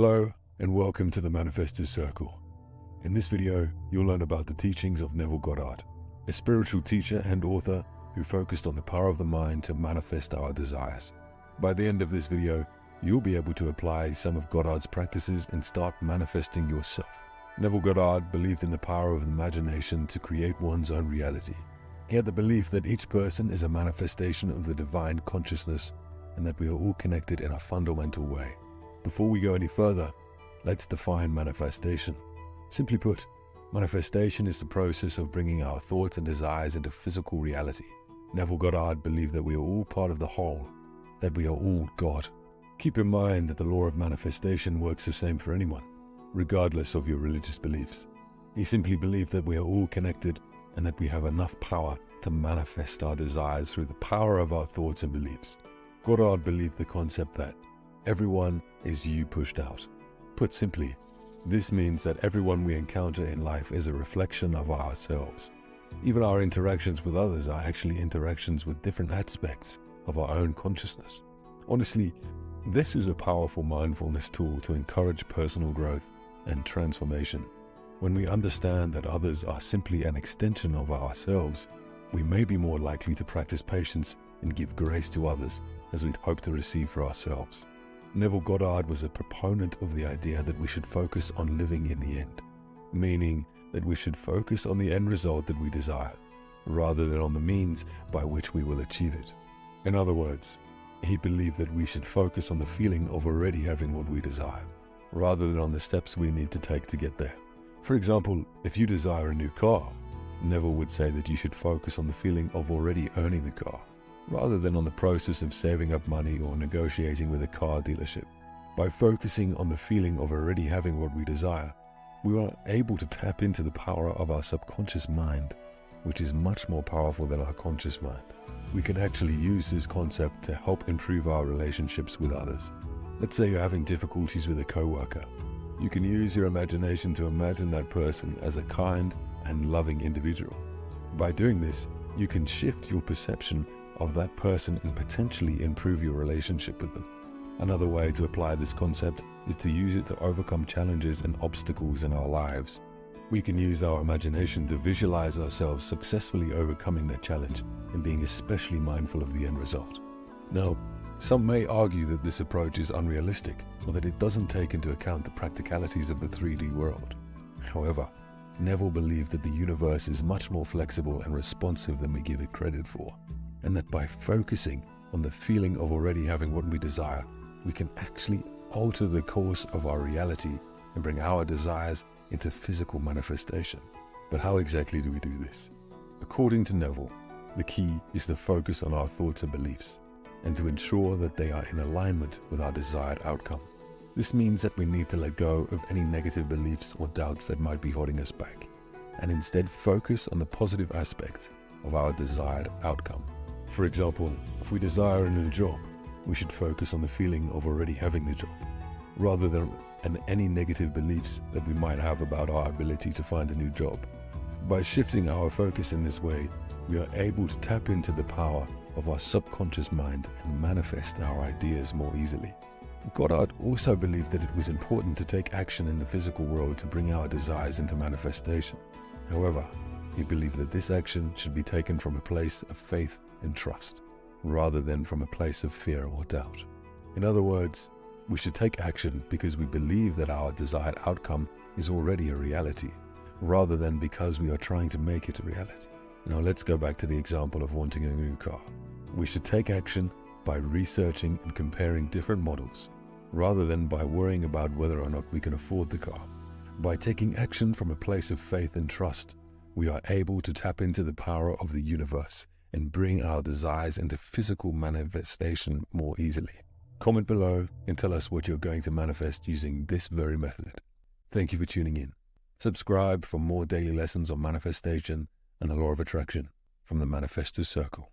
Hello and welcome to the Manifestors Circle. In this video, you'll learn about the teachings of Neville Goddard, a spiritual teacher and author who focused on the power of the mind to manifest our desires. By the end of this video, you'll be able to apply some of Goddard's practices and start manifesting yourself. Neville Goddard believed in the power of the imagination to create one's own reality. He had the belief that each person is a manifestation of the divine consciousness and that we are all connected in a fundamental way. Before we go any further, let's define manifestation. Simply put, manifestation is the process of bringing our thoughts and desires into physical reality. Neville Goddard believed that we are all part of the whole, that we are all God. Keep in mind that the law of manifestation works the same for anyone, regardless of your religious beliefs. He simply believed that we are all connected and that we have enough power to manifest our desires through the power of our thoughts and beliefs. Goddard believed the concept that everyone is you pushed out. Put simply, this means that everyone we encounter in life is a reflection of ourselves. Even our interactions with others are actually interactions with different aspects of our own consciousness. Honestly, this is a powerful mindfulness tool to encourage personal growth and transformation. When we understand that others are simply an extension of ourselves, we may be more likely to practice patience and give grace to others as we'd hope to receive for ourselves. Neville Goddard was a proponent of the idea that we should focus on living in the end, meaning that we should focus on the end result that we desire, rather than on the means by which we will achieve it. In other words, he believed that we should focus on the feeling of already having what we desire, rather than on the steps we need to take to get there. For example, if you desire a new car, Neville would say that you should focus on the feeling of already owning the car, rather than on the process of saving up money or negotiating with a car dealership. By focusing on the feeling of already having what we desire, we are able to tap into the power of our subconscious mind, which is much more powerful than our conscious mind. We can actually use this concept to help improve our relationships with others. Let's say you're having difficulties with a coworker. You can use your imagination to imagine that person as a kind and loving individual. By doing this, you can shift your perception of that person and potentially improve your relationship with them. Another way to apply this concept is to use it to overcome challenges and obstacles in our lives. We can use our imagination to visualize ourselves successfully overcoming that challenge and being especially mindful of the end result. Now, some may argue that this approach is unrealistic or that it doesn't take into account the practicalities of the 3D world. However, Neville believed that the universe is much more flexible and responsive than we give it credit for, and that by focusing on the feeling of already having what we desire, we can actually alter the course of our reality and bring our desires into physical manifestation. But how exactly do we do this? According to Neville, the key is to focus on our thoughts and beliefs, and to ensure that they are in alignment with our desired outcome. This means that we need to let go of any negative beliefs or doubts that might be holding us back, and instead focus on the positive aspect of our desired outcome. For example, if we desire a new job, we should focus on the feeling of already having the job, rather than on any negative beliefs that we might have about our ability to find a new job. By shifting our focus in this way, we are able to tap into the power of our subconscious mind and manifest our ideas more easily. Goddard also believed that it was important to take action in the physical world to bring our desires into manifestation. However, he believed that this action should be taken from a place of faith and trust, rather than from a place of fear or doubt. In other words, we should take action because we believe that our desired outcome is already a reality, rather than because we are trying to make it a reality. Now let's go back to the example of wanting a new car. We should take action by researching and comparing different models, rather than by worrying about whether or not we can afford the car. By taking action from a place of faith and trust, we are able to tap into the power of the universe and bring our desires into physical manifestation more easily. Comment below and tell us what you're going to manifest using this very method. Thank you for tuning in. Subscribe for more daily lessons on manifestation and the law of attraction from the Manifestors Circle.